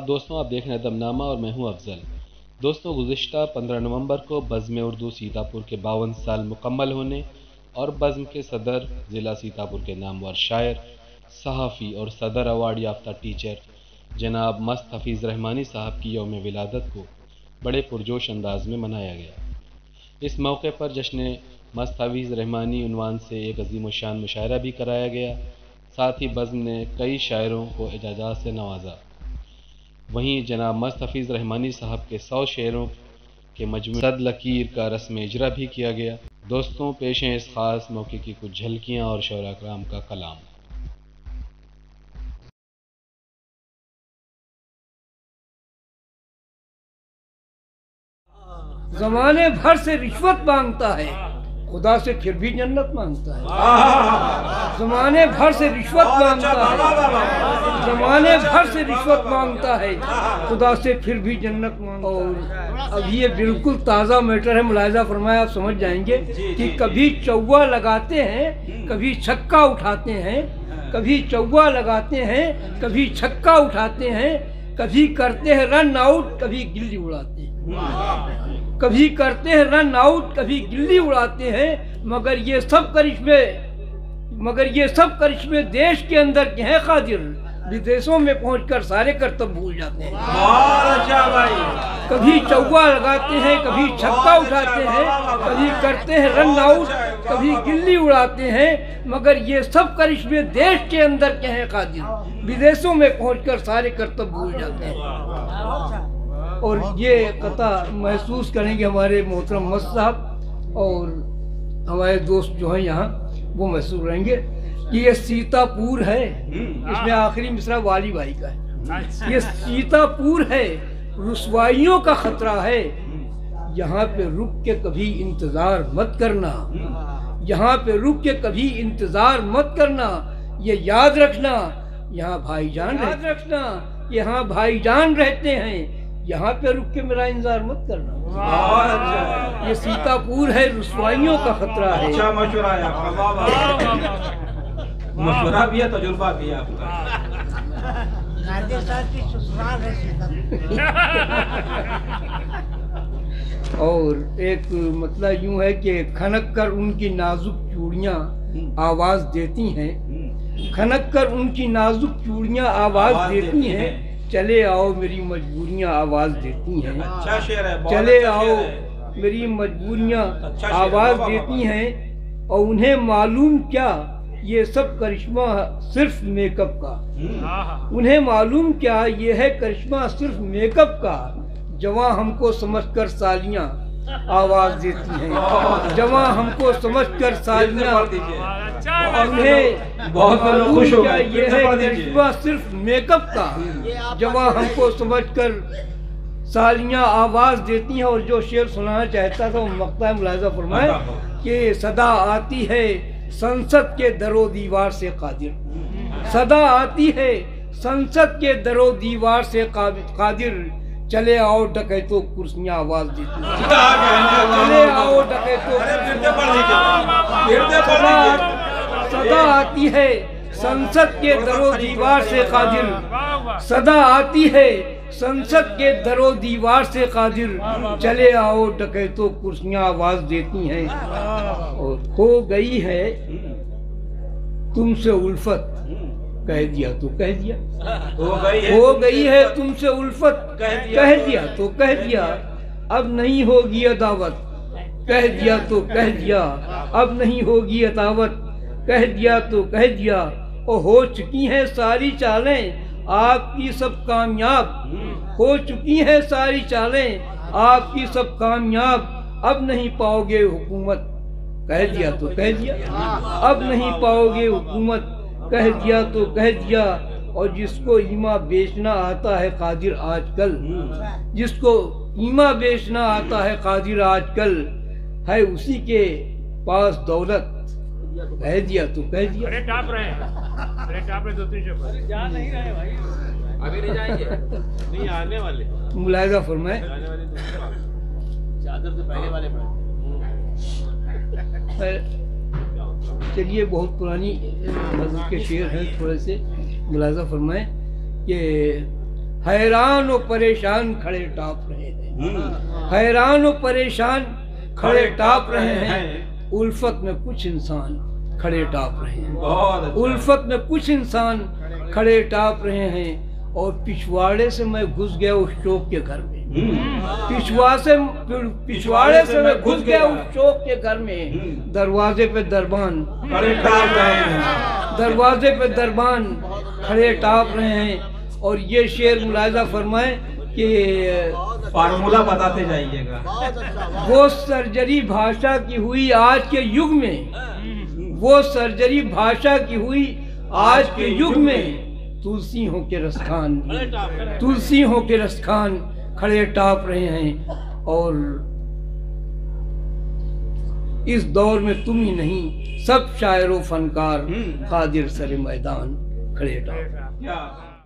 दोस्तों, आप देख रहे हैं दमनामा और मैं हूं अफजल। दोस्तों, गुज़िश्ता 15 नवंबर को बज़्म उर्दू सीतापुर के 52 साल मुकम्मल होने और बज़्म के सदर ज़िला सीतापुर के नामवर शायर, सहाफ़ी और सदर अवार्ड याफ्ता टीचर जनाब मस्त हफ़ीज़ रहमानी साहब की यौम विलादत को बड़े पुरजोश अंदाज में मनाया गया। इस मौके पर जश्न मस्त हफ़ीज़ रहमानी उन्वान से एक अज़ीम शान मुशायरा भी कराया गया। साथ ही बज़्म ने कई शायरों को एजाज़ात से नवाजा। वहीं जनाब मस्त हफ़ीज़ रहमानी साहब के 100 शेरों के मजमू सद लकीर का रस्म इजरा भी किया गया। दोस्तों, पेश हैं इस ख़ास मौके की कुछ झलकियाँ और शोरा कराम का कलाम। ज़माने भर से रिश्वत मांगता है, खुदा से फिर भी जन्नत मांगता है। ज़माने भर से रिश्वत मांगता है, ज़माने भर से रिश्वत मांगता है, खुदा से फिर भी जन्नत मांगता है। और अब ये बिल्कुल ताज़ा मैटर है, मुलाहिज़ा फरमाया, आप समझ जाएंगे कि कभी चौवा लगाते हैं, कभी छक्का उठाते हैं, कभी चौवा लगाते हैं, कभी छक्का उठाते हैं, कभी करते हैं रन आउट, कभी गिल्ली उड़ाते हैं। कभी करते हैं रन आउट, कभी गिल्ली उड़ाते हैं, मगर ये सब करिश्मे देश के अंदर के हैं कादिर, विदेशों में पहुंचकर सारे करतब भूल जाते हैं। कभी चौवा लगाते हैं, कभी छक्का उठाते हैं, कभी करते हैं रन आउट, कभी गिल्ली उड़ाते हैं, मगर ये सब करिश्मे देश के अंदर के हैं कादिर, विदेशों में पहुंचकर सारे करतब भूल जाते हैं। और ये कथा महसूस करेंगे हमारे मोहतरम मस्त साहब और हमारे दोस्त जो हैं यहाँ, वो महसूस करेंगे कि ये सीतापुर है। इसमें आखिरी मिसरा वाली भाई का है। ये सीतापुर है, रुसवाइयों का खतरा है, यहाँ पे रुक के कभी इंतजार मत करना, यहाँ पे रुक के कभी इंतजार मत करना, ये याद रखना यहाँ भाईजान यहाँ भाईजान रहते हैं, यहाँ पे रुक के मेरा इंतजार मत करना। ये सीतापुर है, रुसवाइयों का खतरा है। अच्छा मशवरा है आपका, मशवरा भी है, तजुर्बा भी है आपका। और एक मतलब यूं है कि खनक कर उनकी नाजुक चूड़ियाँ आवाज देती हैं, खनक कर उनकी नाजुक चूड़ियाँ आवाज देती हैं, चले आओ मेरी मजबूरियाँ आवाज देती हैं। अच्छा शेर है, चले आओ मेरी मजबूरियाँ आवाज देती हैं, और उन्हें मालूम क्या ये सब करिश्मा सिर्फ मेकअप का, उन्हें मालूम क्या ये है करिश्मा सिर्फ मेकअप का, जवां हमको समझकर सालियाँ आवाज देती हैं, जवां हमको समझकर सालियाँ, उन्हें बहुत खुश हो गए, ये है करिश्मा सिर्फ मेकअप का, जवां हमको समझकर सालियाँ आवाज देती हैं। और जो शेर सुनाना चाहता था वो मक्ता मुलाहिज़ा फरमाए कि सदा आती है संसद के दरो दीवार से कादिर, सदा आती है संसद के दरो दीवार से कादिर, चले आओ डकैतों कुर्सियाँ आवाज देती हैं, चले आओ डकैतों, सदा आती है संसद के दरो दीवार से कादिर, सदा आती है संसद के दरो दीवार से कादिर, चले आओ डकैतों कुर्सियाँ आवाज देती हैं। और हो गई है तुमसे उल्फत, कह दिया तो कह दिया, हो गई है तुमसे उल्फत, कह दिया तो कह दिया, अब नहीं होगी अदावत, कह दिया तो कह दिया, अब नहीं होगी अदावत, कह दिया तो कह दिया। और हो चुकी हैं सारी चालें आपकी सब कामयाब, हो चुकी हैं सारी चालें आपकी सब कामयाब, अब नहीं पाओगे हुकूमत, कह दिया तो कह दिया, अब नहीं पाओगे हुकूमत, कह दिया तो कह दिया। और जिसको ईमा बेचना आता है कादिर आजकल, जिसको ईमा बेचना आता है कादिर आजकल, है उसी के पास दौलत, कह दिया तो कह दिया। अरे टाप रहे 2-3 शब्द जा नहीं रहे भाई, अभी नहीं जाएंगे, नहीं आने वाले, मुलाहिज़ा फरमाए चादर से पहले वाले चलिए, बहुत पुरानी हज़रत के शेर हैं, थोड़े से मुलाहिज़ा फरमाएं कि हैरान और परेशान खड़े टाप रहे हैं, हैरान और परेशान खड़े टाप रहे हैं। उल्फत में कुछ इंसान खड़े टाप रहे हैं, उल्फत में कुछ इंसान खड़े टाप रहे हैं। और पिछवाड़े से मैं घुस गया उस शोक के घर में, पिछवाड़े से मैं घुस गया उस शोक के घर में। दरवाजे पे दरबान खड़े टाप रहे हैं, दरवाजे पे दरबान खड़े टाप रहे हैं। और ये शेर मुलाहिजा फरमाए कि फार्मूला बताते जाइएगा। वो सर्जरी भाषा की हुई आज के युग में, वो सर्जरी भाषा की हुई आज के युग में। तुलसी हो के रसखान, तुलसी हो के रसखान खड़े टाप रहे हैं। और इस दौर में तुम ही नहीं, सब शायरों फनकार कादिर सरे मैदान खड़े टाप।